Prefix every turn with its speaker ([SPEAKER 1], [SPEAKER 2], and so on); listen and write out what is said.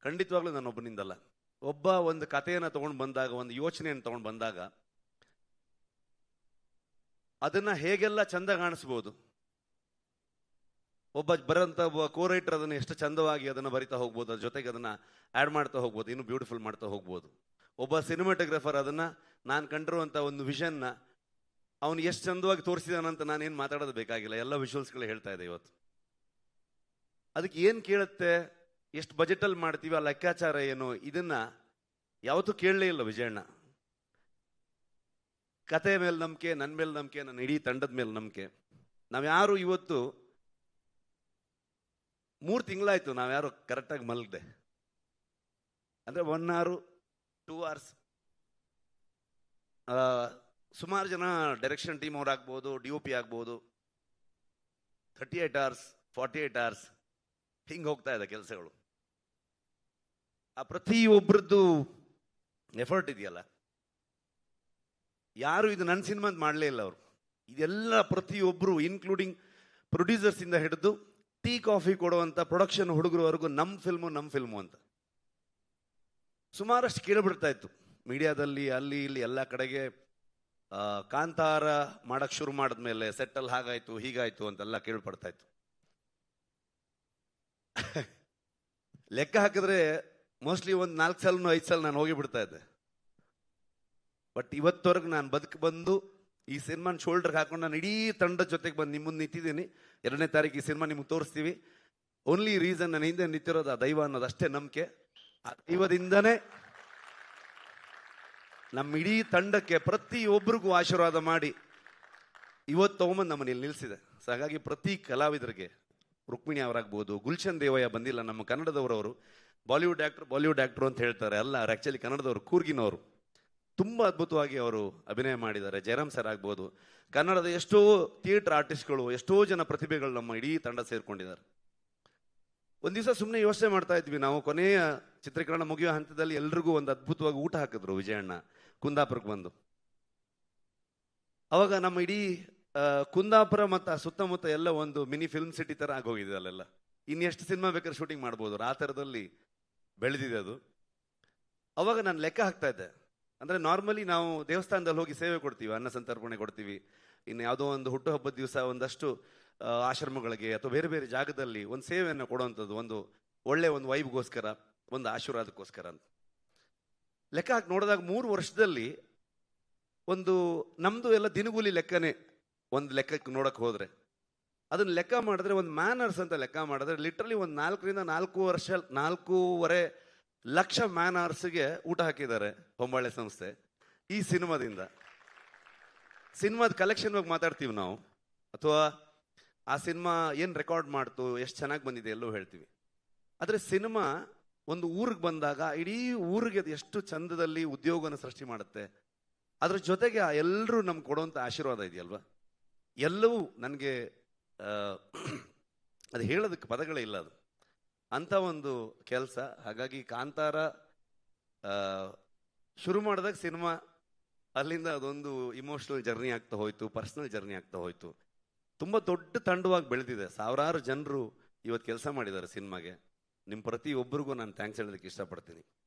[SPEAKER 1] ಖಂಡಿತವಾಗ್ಲೂ ನಾನು ಒಬ್ಬನಿಂದಲ್ಲ. ಒಬ್ಬ ಒಂದು ಕಥೆಯನ್ನು ತಗೊಂಡು ಬಂದಾಗ, ಒಂದು ಯೋಚನೆಯನ್ನು ತಗೊಂಡು ಬಂದಾಗ ಅದನ್ನ ಹೇಗೆಲ್ಲ ಚಂದ ಕಾಣಿಸ್ಬೋದು. ಒಬ್ಬ ಕೋ ರೈಟರ್ ಅದನ್ನು ಎಷ್ಟು ಚಂದವಾಗಿ ಅದನ್ನು ಬರಿತಾ ಹೋಗ್ಬೋದು, ಅದ್ರ ಜೊತೆಗೆ ಅದನ್ನ ಆ್ಯಡ್ ಮಾಡ್ತಾ ಹೋಗ್ಬೋದು, ಇನ್ನೂ ಬ್ಯೂಟಿಫುಲ್ ಮಾಡ್ತಾ ಹೋಗ್ಬೋದು. ಒಬ್ಬ ಸಿನಿಮಾಟೋಗ್ರಫರ್ ಅದನ್ನ ನಾನು ಕಂಡಿರುವಂಥ ಒಂದು ವಿಷನ್ನ ಅವನು ಎಷ್ಟು ಚಂದವಾಗಿ ತೋರಿಸಿದಾನಂತ ನಾನೇನು ಮಾತಾಡೋದು ಬೇಕಾಗಿಲ್ಲ, ಎಲ್ಲ ವಿಜುವಲ್ಸ್ಗಳು ಹೇಳ್ತಾ ಇದೆ ಇವತ್ತು. ಅದಕ್ಕೆ ಏನು ಕೇಳುತ್ತೆ, ಎಷ್ಟು ಬಜೆಟಲ್ಲಿ ಮಾಡ್ತೀವಿ, ಆ ಲೆಕ್ಕಾಚಾರ ಏನು, ಇದನ್ನ ಯಾವತ್ತೂ ಕೇಳಲೇ ಇಲ್ಲ ವಿಜಯಣ್ಣ. ಕತೆ ಮೇಲೆ ನಂಬಿಕೆ, ನನ್ನ ಮೇಲೆ ನಂಬಿಕೆ, ನನ್ನ ಇಡೀ ತಂಡದ ಮೇಲೆ ನಂಬಿಕೆ. ನಾವ್ಯಾರು ಇವತ್ತು 3 ತಿಂಗಳಾಯ್ತು ನಾವ್ಯಾರು ಕರೆಕ್ಟಾಗಿ ಮಲಗದೆ, ಅಂದರೆ 1 hour 2 hours. ಸುಮಾರು ಜನ ಡೈರೆಕ್ಷನ್ ಟೀಮ್ ಅವ್ರು ಆಗ್ಬೋದು, DOP ಆಗ್ಬೋದು, 38 hours 48 hours ಹಿಂಗೆ ಹೋಗ್ತಾ ಇದೆ ಕೆಲಸಗಳು. ಆ ಪ್ರತಿಯೊಬ್ಬರದ್ದು ಎಫರ್ಟ್ ಇದೆಯಲ್ಲ, ಯಾರು ಇದು ನನ್ನ ಸಿನಿಮಾ ಅಂತ ಮಾಡಲೇ ಇಲ್ಲ ಅವರು. ಇದೆಲ್ಲ ಪ್ರತಿಯೊಬ್ಬರು, ಇನ್ಕ್ಲೂಡಿಂಗ್ ಪ್ರೊಡ್ಯೂಸರ್ಸ್ ಇಂದ ಹಿಡಿದು ಟೀ ಕಾಫಿ ಕೊಡುವಂಥ ಪ್ರೊಡಕ್ಷನ್ ಹುಡುಗರವರೆಗೂ ನಮ್ಮ ಫಿಲ್ಮು ಅಂತ ಸುಮಾರಷ್ಟು ಕೇಳಿಬಿಡ್ತಾ ಇತ್ತು ಮೀಡಿಯಾದಲ್ಲಿ, ಅಲ್ಲಿ ಇಲ್ಲಿ ಎಲ್ಲ ಕಡೆಗೆ. ಕಾಂತಾರ ಮಾಡಕ್ ಶುರು ಮಾಡಿದ್ಮೇಲೆ ಸೆಟ್ಟಲ್ಲಿ ಹಾಗಾಯ್ತು ಹೀಗಾಯ್ತು ಅಂತೆಲ್ಲ ಕೇಳ್ಪಡ್ತಾ ಇತ್ತು. ಲೆಕ್ಕ ಹಾಕಿದ್ರೆ ಮೋಸ್ಟ್ಲಿ ಒಂದು 4 ಸಲನೋ 5 ಸಲ ನಾನು ಹೋಗಿ ಬಿಡ್ತಾ ಇದ್ದೆ. ಬಟ್ ಇವತ್ತವರೆಗೂ ನಾನು ಬಂದು ಈ ಸಿನಿಮಾನ ಶೋಲ್ಡರ್ಗೆ ಹಾಕೊಂಡು ನಾನು ಇಡೀ ತಂಡದ ಜೊತೆಗೆ ಬಂದು ನಿಮ್ಮ ಮುಂದೆ ನಿಂತಿದ್ದೀನಿ. 2ನೇ ತಾರೀಕು ಈ ಸಿನಿಮಾ ನಿಮ್ಗೆ ತೋರಿಸ್ತೀವಿ. ಓನ್ಲಿ ರೀಸನ್ ನನ್ನ ಹಿಂದೆ ನಿಂತಿರೋದು ಆ ದೈವ ಅನ್ನೋದು ಅಷ್ಟೇ ನಂಬಿಕೆ. ಆ ದೈವದಿಂದನೇ ನಮ್ಮ ಇಡೀ ತಂಡಕ್ಕೆ ಪ್ರತಿಯೊಬ್ಬರಿಗೂ ಆಶೀರ್ವಾದ ಮಾಡಿ ಇವತ್ತು ತಗೊಂಬಂದು ನಮ್ಮನ್ನು ಇಲ್ಲಿ ನಿಲ್ಲಿಸಿದೆ. ಸೊ ಹಾಗಾಗಿ ಪ್ರತಿ ಕಲಾವಿದರಿಗೆ, ರುಕ್ಮಿಣಿ ಅವರಾಗ್ಬೋದು, ಗುಲ್ಶನ್ ದೇವಯ್ಯ ಬಂದಿಲ್ಲ, ನಮ್ಮ ಕನ್ನಡದವರವರು, ಬಾಲಿವುಡ್ ಆ್ಯಕ್ಟ್ರು ಅಂತ ಹೇಳ್ತಾರೆ, ಅಲ್ಲ ಅವ್ರು ಆ್ಯಕ್ಚುಲಿ ಕನ್ನಡದವರು, ಕೂರ್ಗಿನವರು. ತುಂಬ ಅದ್ಭುತವಾಗಿ ಅವರು ಅಭಿನಯ ಮಾಡಿದ್ದಾರೆ. ಜಯರಾಮ್ ಸರ್ ಆಗ್ಬೋದು, ಕನ್ನಡದ ಎಷ್ಟೋ ಥಿಯೇಟರ್ ಆರ್ಟಿಸ್ಟ್ಗಳು, ಎಷ್ಟೋ ಜನ ಪ್ರತಿಭೆಗಳು ನಮ್ಮ ಇಡೀ ತಂಡ ಸೇರ್ಕೊಂಡಿದ್ದಾರೆ. ಒಂದು ದಿವಸ ಸುಮ್ಮನೆ ಯೋಚನೆ ಮಾಡ್ತಾ ಇದ್ವಿ ನಾವು, ಕೊನೆಯ ಚಿತ್ರೀಕರಣ ಮುಗಿಯೋ ಹಂತದಲ್ಲಿ ಎಲ್ರಿಗೂ ಒಂದು ಅದ್ಭುತವಾಗಿ ಊಟ ಹಾಕಿದ್ರು ವಿಜಯಣ್ಣ ಕುಂದಾಪುರಕ್ಕೆ ಬಂದು. ಅವಾಗ ನಮ್ಮ ಇಡೀ ಕುಂದಾಪುರ ಮತ್ತು ಆ ಸುತ್ತಮುತ್ತ ಎಲ್ಲ ಒಂದು ಮಿನಿ ಫಿಲ್ಮ್ ಸಿಟಿ ಥರ ಆಗೋಗಿದೆ. ಅಲ್ಲೆಲ್ಲ ಇನ್ನೆಷ್ಟು ಸಿನಿಮಾ ಬೇಕಾದ್ರೆ ಶೂಟಿಂಗ್ ಮಾಡ್ಬೋದು, ಆ ಥರದಲ್ಲಿ ಬೆಳೆದಿದೆ ಅದು. ಅವಾಗ ನಾನು ಲೆಕ್ಕ ಹಾಕ್ತಾ ಇದ್ದೆ, ಅಂದರೆ ನಾರ್ಮಲಿ ನಾವು ದೇವಸ್ಥಾನದಲ್ಲಿ ಹೋಗಿ ಸೇವೆ ಕೊಡ್ತೀವಿ, ಅನ್ನ ಸಂತರ್ಪಣೆ ಕೊಡ್ತೀವಿ, ಇನ್ನು ಯಾವುದೋ ಒಂದು ಹುಟ್ಟುಹಬ್ಬದ ದಿವಸ ಒಂದಷ್ಟು ಆಶ್ರಮಗಳಿಗೆ ಅಥವಾ ಬೇರೆ ಬೇರೆ ಜಾಗದಲ್ಲಿ ಒಂದು ಸೇವೆಯನ್ನು ಕೊಡುವಂಥದ್ದು, ಒಂದು ಒಳ್ಳೆ ಒಂದು ವೈಬ್ಗೋಸ್ಕರ, ಒಂದು ಆಶೀರ್ವಾದಕ್ಕೋಸ್ಕರ ಅಂತ. ಲೆಕ್ಕ ಹಾಕಿ ನೋಡಿದಾಗ 3 ವರ್ಷದಲ್ಲಿ ಒಂದು ನಮ್ಮದು ಎಲ್ಲ ದಿನಗೂಲಿ ಲೆಕ್ಕನೇ. ಒಂದು ಲೆಕ್ಕಕ್ಕೆ ನೋಡಕ್ಕೆ ಹೋದರೆ ಅದನ್ನು ಲೆಕ್ಕ ಮಾಡಿದ್ರೆ, ಒಂದು ಮ್ಯಾನರ್ಸ್ ಅಂತ ಲೆಕ್ಕ ಮಾಡಿದ್ರೆ ಲಿಟ್ರಲಿ ಒಂದು 4ರಿಂದ 4.5 ಲಕ್ಷ ಮ್ಯಾನರ್ಸ್ಗೆ ಊಟ ಹಾಕಿದ್ದಾರೆ ಹೊಂಬಾಳೆ ಸಂಸ್ಥೆ ಈ ಸಿನಿಮಾದಿಂದ. ಸಿನಿಮಾದ ಕಲೆಕ್ಷನ್ ಬಗ್ಗೆ ಮಾತಾಡ್ತೀವಿ ನಾವು, ಅಥವಾ ಆ ಸಿನಿಮಾ ಏನು ರೆಕಾರ್ಡ್ ಮಾಡ್ತು, ಎಷ್ಟು ಚೆನ್ನಾಗಿ ಬಂದಿದೆ ಎಲ್ಲೋ ಹೇಳ್ತೀವಿ. ಆದರೆ ಸಿನಿಮಾ ಒಂದು ಊರಿಗೆ ಬಂದಾಗ ಇಡೀ ಊರಿಗೆ ಅದು ಎಷ್ಟು ಚಂದದಲ್ಲಿ ಉದ್ಯೋಗನ ಸೃಷ್ಟಿ ಮಾಡುತ್ತೆ. ಅದ್ರ ಜೊತೆಗೆ ಎಲ್ಲರೂ ನಮ್ಗೆ ಕೊಡುವಂಥ ಆಶೀರ್ವಾದ ಇದೆಯಲ್ವ, ಎಲ್ಲವೂ ನನಗೆ ಅದು ಹೇಳೋದಕ್ಕೆ ಪದಗಳೇ ಇಲ್ಲ. ಅದು ಅಂಥ ಒಂದು ಕೆಲಸ. ಹಾಗಾಗಿ ಕಾಂತಾರ ಶುರು ಮಾಡಿದಾಗ ಸಿನಿಮಾ, ಅಲ್ಲಿಂದ ಅದೊಂದು ಇಮೋಷ್ನಲ್ ಜರ್ನಿ ಆಗ್ತಾ ಹೋಯ್ತು, ಪರ್ಸನಲ್ ಜರ್ನಿ ಆಗ್ತಾ ಹೋಯ್ತು. ತುಂಬ ದೊಡ್ಡ ತಂಡವಾಗಿ ಬೆಳೆದಿದೆ. 1000 ಜನರು ಇವತ್ತು ಕೆಲಸ ಮಾಡಿದ್ದಾರೆ ಸಿನಿಮಾಗೆ. ನಿಮ್ಮ ಪ್ರತಿಯೊಬ್ಬರಿಗೂ ನಾನು ಥ್ಯಾಂಕ್ಸ್ ಹೇಳೋದಕ್ಕೆ ಇಷ್ಟಪಡ್ತೀನಿ.